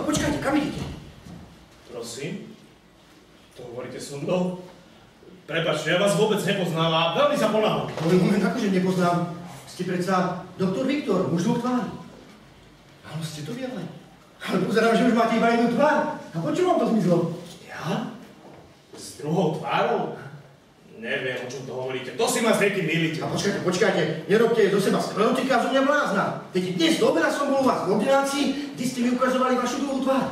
počkajte, kam idete? Prosím? To hovoríte so mnou? Prepáčte, ja vás vôbec nepoznám a veľmi sa ponáhľam. Moment, akože nepoznám. Ste predsa doktor Viktor, muž dvoch tvári. Áno, ste to viedli. Ale pozerám, že už máte iba jednu tvár. A po čo vám to zmizlo? Ja? S druhou tvárou? Neviem, o čom to hovoríte. To si ma s niekým mýlite. A počkajte, nerobte zo seba sklerotika, zo mňa blázna. Veď dnes do obeda som bol u vás v ordinácii, kde ste mi ukazovali vašu druhú tvár.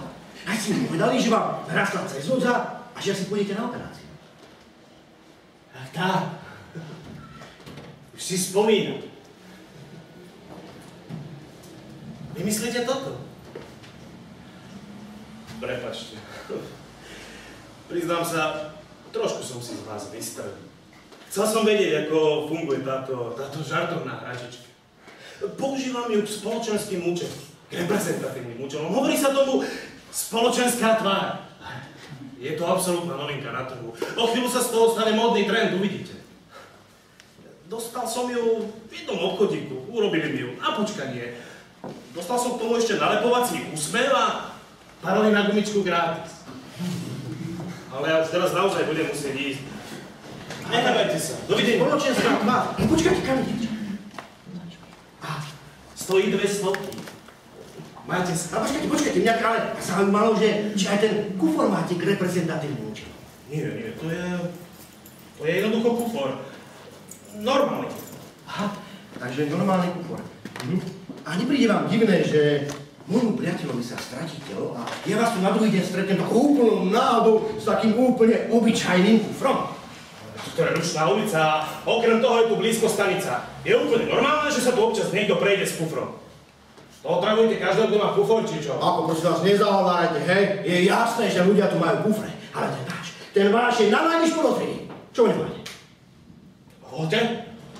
Aj ste mi povedali, že vám narastla cezvodza a že asi pôjdete na operáciu. Ach tak. Už si spomínam. Vymyslíte toto? Prepáčte. Priznám sa, trošku som si z vás vystrelil. Chcel som vedieť, ako funguje táto žartovná hračička. Používam ju k spoločenským účelom, k reprezentatívnym účelom. Hovorí sa tomu spoločenská tvár. Je to absolútna novinka na trhu. O chvíľu sa z toho stane módny trend, uvidíte. Dostal som ju v jednom obchodíku, urobili mi ju na počkanie. Dostal som k tomu ešte nalepovací úsmev a paroli na gumičku gratis. Ale ja už teraz naozaj budem musieť ísť. Nehľadajte sa. Dovidenia. Spoločenská tvár. Počkajte, kam idete? Stojí 200. Majte sa. A počkajte, mňa ale zaujímalo, že či aj ten kufor máte k reprezentatívnym účelom. Nie, to je jednoducho kufor. Normálny. Aha, takže normálny kufor. A nepríde vám divné, že môjmu priateľovi sa stratí telo a ja vás tu na druhý deň stretnem takou úplnou náhodou s takým úplne obyčajným kufrom. To je ručná ulica a okrem toho je tu blízko stanica. Je úplne normálne, že sa tu občas niekto prejde s kufrom. To otravujete každého, kto má kufor, či čo? Ako, prosím vás, nezahovárajte, hej? Je jasné, že ľudia tu majú kufre, ale ten váš je na najvyš podozrivý. Čo nemáte? Hoďte,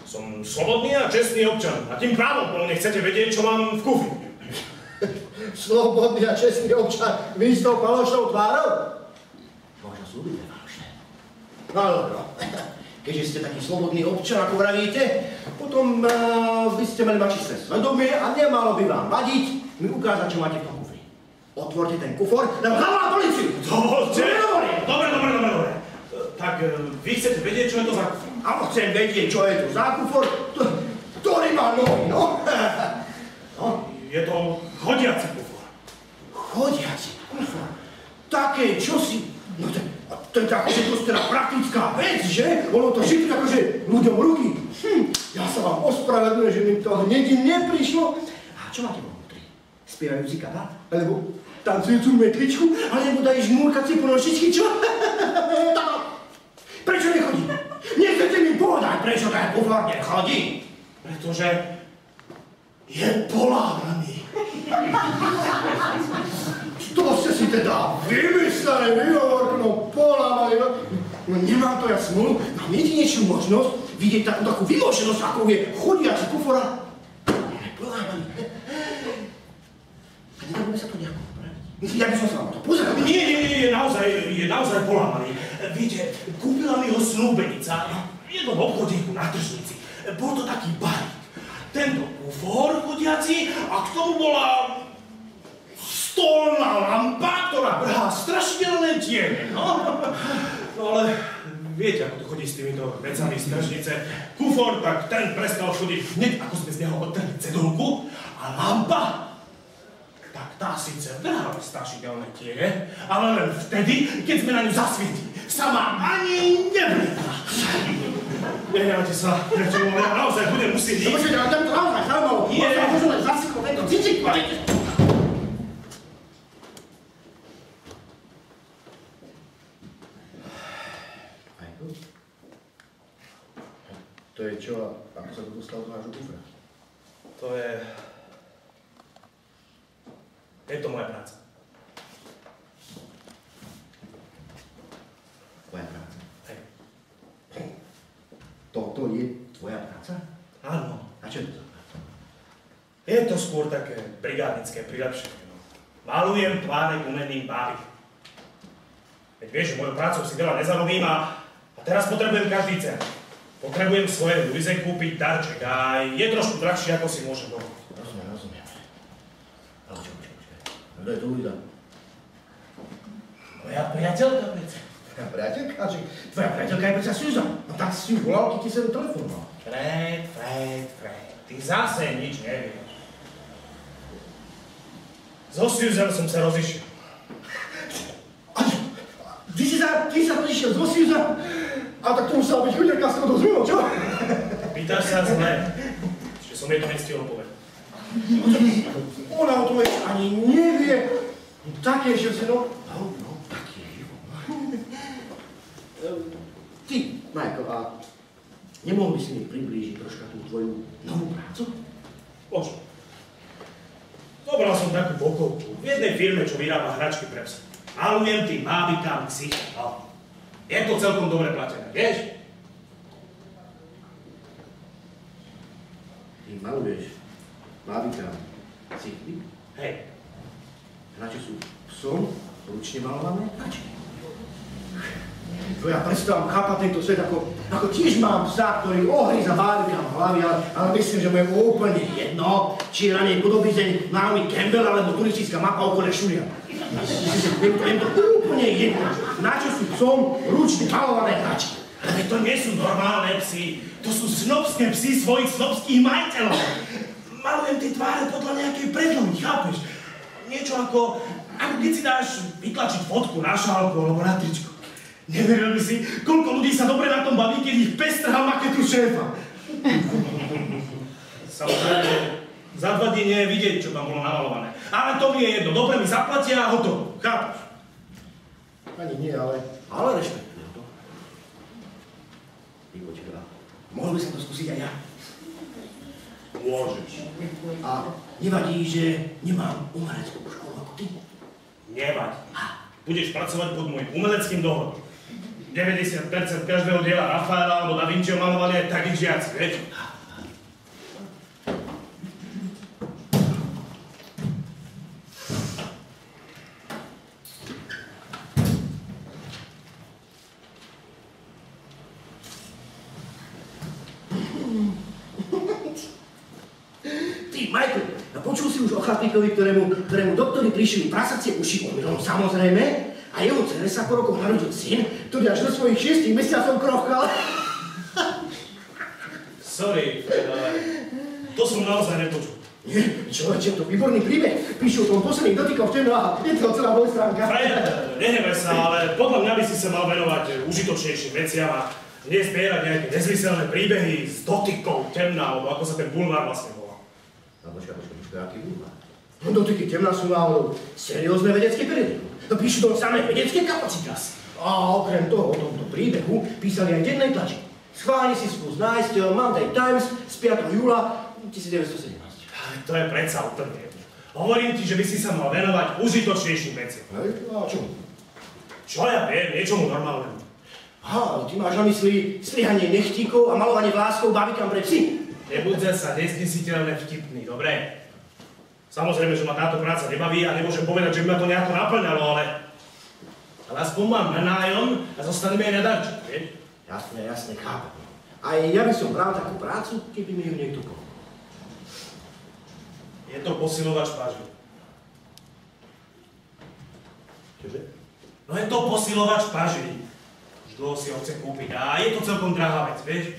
som slobodný a čestný občan a tým právom plne chcete vedieť, čo mám v kufri. Slobodný a čestný občan, vy s tou falošnou tvárou? Možno sú ľudia falošné. No dobro, keďže ste taký slobodný občan, ako vravíte, potom by ste mali mať čisté svedomie a nemalo by vám vadiť mi ukázať, čo máte v tom kufri. Otvorte ten kufor, dám zavolám políciu! Dobre. Tak vy chcete vedieť, čo je to za kufor? Áno, chcem vedieť, čo je to za kufor, ktorý má nohy, no. Je to chodiaci kufor. Chodiaci kufor? Také čosi? No to je tak, že to je teda praktická vec, že? Ono to šipne akože ľuďom ruky. Ja sa vám ospravedlňujem, že mi to hneď neprišlo. A čo máte vnútri? Spievajúci kabát? Alebo tancujúcu metličku? Alebo daj žmúrkací ponožičky, čo? Prečo nechodí? Nechcete mi povedať, prečo ten kufor nechodí? Pretože je polámaný. To ste si teda vymysleli, vyhovorkno, polámaný. No nemám to ja smolu, mám jedinečnú možnosť vidieť takú vymoženosť, ako je chodiaci kufor a polámaný. A nedalo by sa to nejako popraviť? Ja by som sa vám to pozeral. Nie, je naozaj polámaný. Viete, kúpila mi ho snúbenica v jednom obchodíku na tržnici. Bol to taký balík. Tento kufor chodiaci a k tomu bola stolná lampa, ktorá brhá strašidelné tiene. No ale viete, ako to chodí s týmito vecami z tržnice. Kufor, tak ten prestal chodiť hneď, ako sme z neho odtrhli cedulku. A lampa, tak tá síce brhala strašidelné tiene, ale len vtedy, keď sme na ňu zasvietili. Sama ani nebrikla. Nehnevajte sa, prečo ja naozaj budem musieť ísť. Počkajte, ale tento naozaj zaujímavo. Možno len zasiklo tento cicik, kvalite. To je čo a ako sa to dostalo do vášho kufra? Je to moja práca. Tvoja práca? Hej. Toto je tvoja práca? Áno. A čo je to za práca? Je to skôr také brigádnické prilepšenie. Malujem tváre gumenným bábik. Veď vieš, že mojou prácou si veľa nezarobím a teraz potrebujem každý cen. Potrebujem svoje Luize kúpiť darček a je trošku drahšie, ako si môžem dovoliť. Rozumiem. Ale čo, kto je to Luisa? Moja priateľka, predsa. Tvoja priateľka? Tvoja priateľka je predsa Susan. No tak si ju volal, keď ti sa telefonoval. Fred. Ty zase nič nevieš. So Susan som sa rozišiel. Ty sa rozišiel so Susan? A tak to musela byť chuďaká s kodou zmilou, čo? Pýtaš sa zle. Ešte som jej to nestihol povedať. Ona o tom ešte ani nevie. Také, že si no, taký je život. Ty, Michael, a nemohol by si mi priblížiť troška tú tvoju novú prácu? Počuj. Zobral som takú bokovku v jednej firme, čo vyrába hračky pre psa. Malujem tým bábikám ksichty, no. Je to celkom dobre platené, vieš? Ty maluješ bábikám ksichty? Hej. Hráči sú psom, ručne malované hračky. Ja predstavám chápať tento svet, ako tiež mám psa, ktorý ohryza bábikám hlavy, ale myslím, že mu je úplne jedno, či je na nej podobizeň Naomi Campbell alebo turistická mapa okolo Šuria. Je to úplne jedno, na čo sú psom ručne malované hračky. Ale to nie sú normálne psy, to sú snobské psy svojich snobských majiteľov. Malujem tie tváre podľa nejakej predlohy, chápeš? Niečo ako keď si dáš vytlačiť fotku na šálku alebo na tričku. Neveril by si, koľko ľudí sa dobre na tom baví, keď ich pes trhá maketu šéfa. Samozrejme, za 2 dní nie je vidieť, čo tam bolo namalované. Ale to mi je jedno, dobre mi zaplatia a hotovo, chápeš? Ani nie, ale rešpektujem to. Výpočka, mohol by som to skúsiť aj ja. Môžeš. A nevadí, že nemám umeleckú školu ako ty? Nevadí. Budeš pracovať pod môjim umeleckým dohľadom. 90% každého diela Rafaela alebo Da Vinciho malovali aj takí žiaci, vieš? Ty, Michael, počul si už o chlapíkovi, ktorému doktori prišli prasacie uši omylom, samozrejme, a jeho dcere sa po rokoch narodil syn, ktorý až do svojich 6 mesiacov krochkal. Sorry, Fred, ale to som naozaj nepočul. Nie, človeče, to výborný príbeh. Píšu o tom posledných dotykoch v a je to celá dvojstránka. Fred, nehnevaj sa, ale podľa mňa by si sa mal venovať užitočnejším veciam a nie zbierať nejaké nezmyselné príbehy s dotykov temna, alebo ako sa ten bulvár vlastne volá. No počkaj, aký bulvár? No dotyky temna sú náhodou seriózne vedecké periodikum. Píšu to samé vedecké kapacitas. A okrem toho, o tomto príbehu písali aj v dennej tlači. Schválne si skús nájsť Monday Times z 5. júla 1917. To je predsa úplne jedno. Hovorím ti, že by si sa mal venovať užitočnejším veciam. Hej, a čomu? Čo ja viem, niečomu normálnemu. Aha, ale ty máš na mysli strihanie nechtíkov a malovanie vláskov bábikám pre psy. Nebuď sa neznesiteľne vtipný, dobre? Samozrejme, že ma táto práca nebaví a nemôžem povedať, že by ma to nejako naplňalo, ale aspoň mám na nájom a zostaneme aj na darček, vieš? Jasne, chápem. Aj ja by som bral takú prácu, keby mi ju niekto povedal. Je to posilovač paží. Čože? No je to posilovač paží. Už dlho si ho chce kúpiť a je to celkom drahá vec, vieš?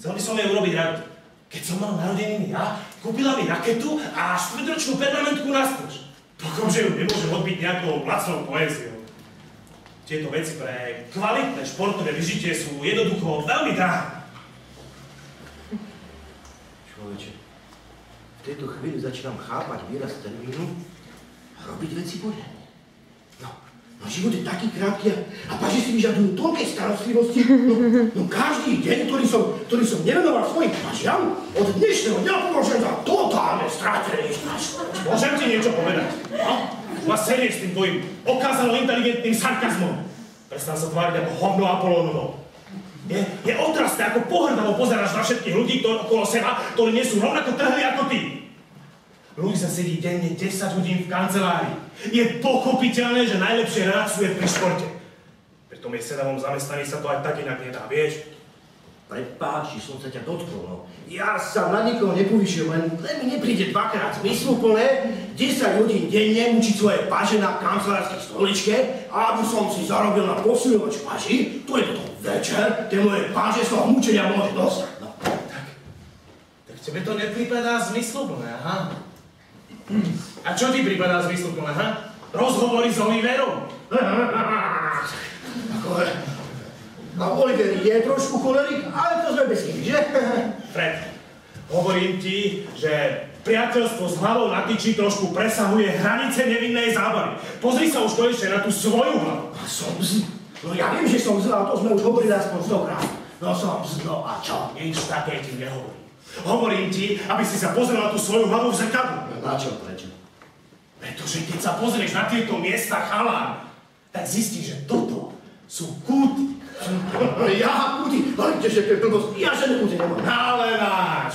Chcel by som jej urobiť radoť. Keď som mal narodeniny ja, kúpila mi raketu a štvrťročnú permanentku na stôž. Pokom, že ju nemôžem odbiť nejakou lacnou poéziou. Tieto veci pre kvalitné športové vyžitie sú jednoducho veľmi drahé. Človeče, v tejto chvíli začínam chápať výraz termínu a robiť veci poriadne. No život je taký krátky a paži si vyžadujú toľkej starostlivosti. No každý deň, ktorý som nevenoval svojim pažiam, od dnešného dňa považujem za totálne stratený čas. Môžem ti niečo povedať? No? Vás série s tým tvojim okázalo inteligentným sarkazmom. Prestan sa tváriť ako hovno Apolónovo. Je otrasné, ako pohrdavo pozeráš na všetkých ľudí okolo seba, ktorí nie sú rovnako trhli ako ty. Luisa sedí denne 10 hodín v kancelárii. Je pochopiteľné, že najlepšie relaxuje pri športe. Pri tom jej sedavom zamestnaní sa to aj tak inak nedá, vieš? Prepáč, či som sa ťa dotkol, no. Ja sa na nikoho nepovyšujem, len mi nepríde dvakrát zmysluplné 10 hodín denne učiť svoje paže na kancelárskej stoličke, a aby som si zarobil na posilňovač paži, to je potom večer, tie moje paže z toho mučenia môže dostať, no. Tak tebe to nepripadá zmysluplné, aha? A čo ti pripadá zmysluplné, aha? Rozhovory s Oliverom? A Oliver je trošku cholerik, ale to sme bez chyby, že? Fred, hovorím ti, že priateľstvo s hlavou na tyči trošku presahuje hranice nevinnej zábavy. Pozri sa už konečne na tú svoju hlavu. A som no ja viem, že som zlá, to sme už hovorili aspoň 100-krát. No som no a čo? Nič také ti nehovorím. Hovorím ti, aby si sa pozrel na tú svoju hlavu v zrkadlu. Na čo, prečo? Pretože keď sa pozrieš na tieto miesta, chalán, tak zistíš, že toto sú kúty. Ja kúty? Ale kdeže to je blbosť? Ja žiadne kúty nemám. Ale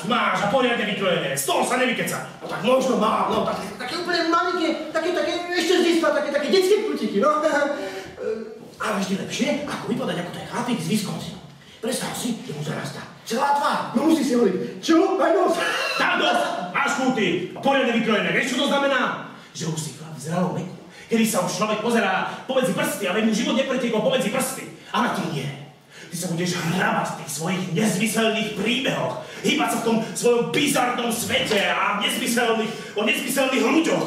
máš a poriadne vykrojené. Z toho sa nevykeca. No tak možno mám, no také úplne malinké, také ešte z detstva, také detské kútiky, no. Ale vždy lepšie, ako vypadať ako ten chlapík z Wisconsinu. Predstav si, že mu zarastá celá tvár. No musí si hovoriť, čo? Aj nos? Tam dosť, máš kúty a poriadne vykrojené. Vieš, čo to znamená? Že už si chlap v zrelom veku. Kedy sa už človek pozerá pomedzi prsty, ale mu život nepretiekol pomedzi prsty. Ale ty nie. Ty sa budeš hrabať v tých svojich nezmyselných príbehoch. Hýbať sa v tom svojom bizarnom svete a o nezmyselných ľuďoch.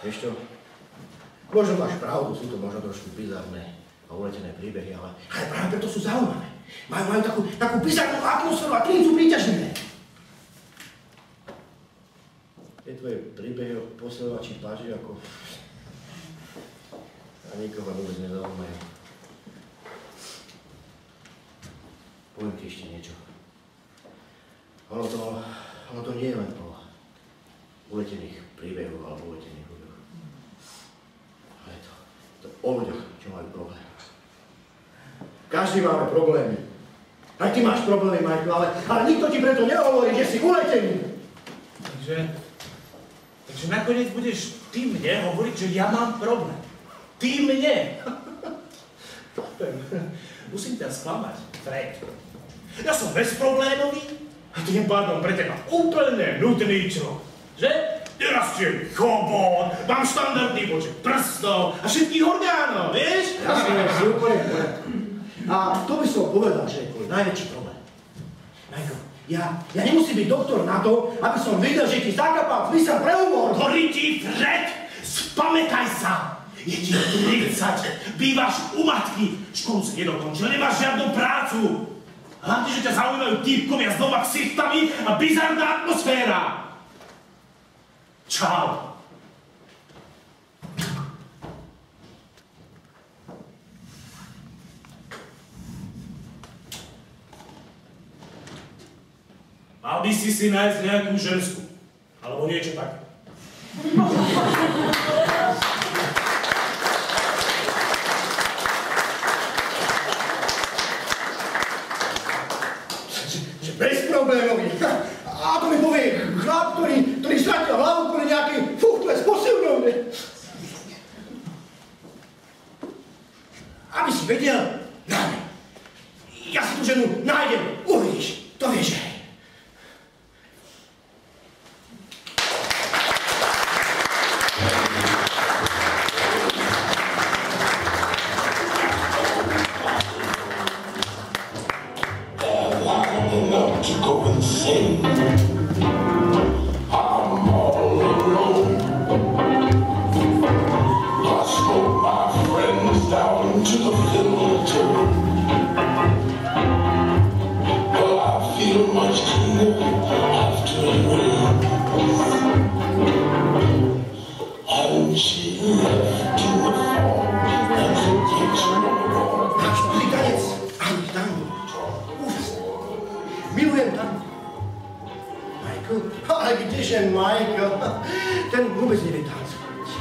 Vieš čo? Možno máš pravdu, sú to možno trošku bizarné a uletené príbehy, ale práve preto sú zaujímavé. Majú takú bizarnú atmosféru a tým sú príťažlivé. Tie tvoje príbehy o posilovači páži ako... a nikoho vôbec nezaujímajú. Poviem ti ešte niečo. Ono to nie je len o uletených príbehoch alebo uletených ľuďoch. Ale to o ľuďoch, čo majú problém. Každý máme problémy. Aj ty máš problémy, Michael, ale nikto ti preto nehovorí, že si uletený. Takže nakoniec budeš ty mne hovoriť, že ja mám problém. Ty mne. Musím ťa sklamať, Fred. Ja som bezproblémový a tým pádom pre teba úplne nudný človek. Že? Nerastie mi chobot, mám štandardný počet prstov a všetkých orgánov, vieš? Jasne, si úplne v poriadku. A to by som povedal, že je tvoj najväčší problém. Michael, ja nemusím byť doktor na to, aby som videl, že ti zakapal zmysel pre humor. Horí ti, Fred, spamätaj sa. Je ti 30, bývaš u matky, školu si nedokončil, nemáš žiadnu prácu. Hlavne, že ťa zaujímajú týpkovia s dvoma ksichtami a bizarná atmosféra. Čau. Mal by si nájsť nejakú žensku, alebo niečo také. Bezproblémový. A to mi povie chlap, ktorý stratil hlavu kvôli nejakej, to je sposilňovne. Aby si vedel, ja si tú ženu nájdem, uvidíš, to vieš, že hej. To go insane. I'm all alone. I smoke my friends down to the filter. Well, I feel much cleaner after the rain. And she left in the fall and the kids were gone. Náš nový tanec, ani tango. Milujem tango. Michael? Ale kdeže Michael? Ten vôbec nevie tancovať.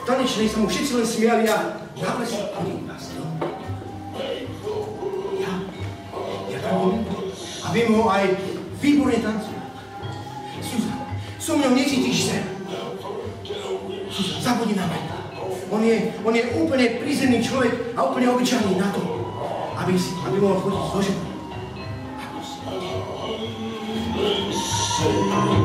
V tanečnej sa mu všetci len smiali a náhle si oni nastal. Ja tangujem a viem ho aj výborne tancovať. Susan, so mnou necítiš sem. Susan, zabudni na Michaela. On je úplne prízemný človek a úplne obyčajný na to, aby mohol chodiť so ženou. say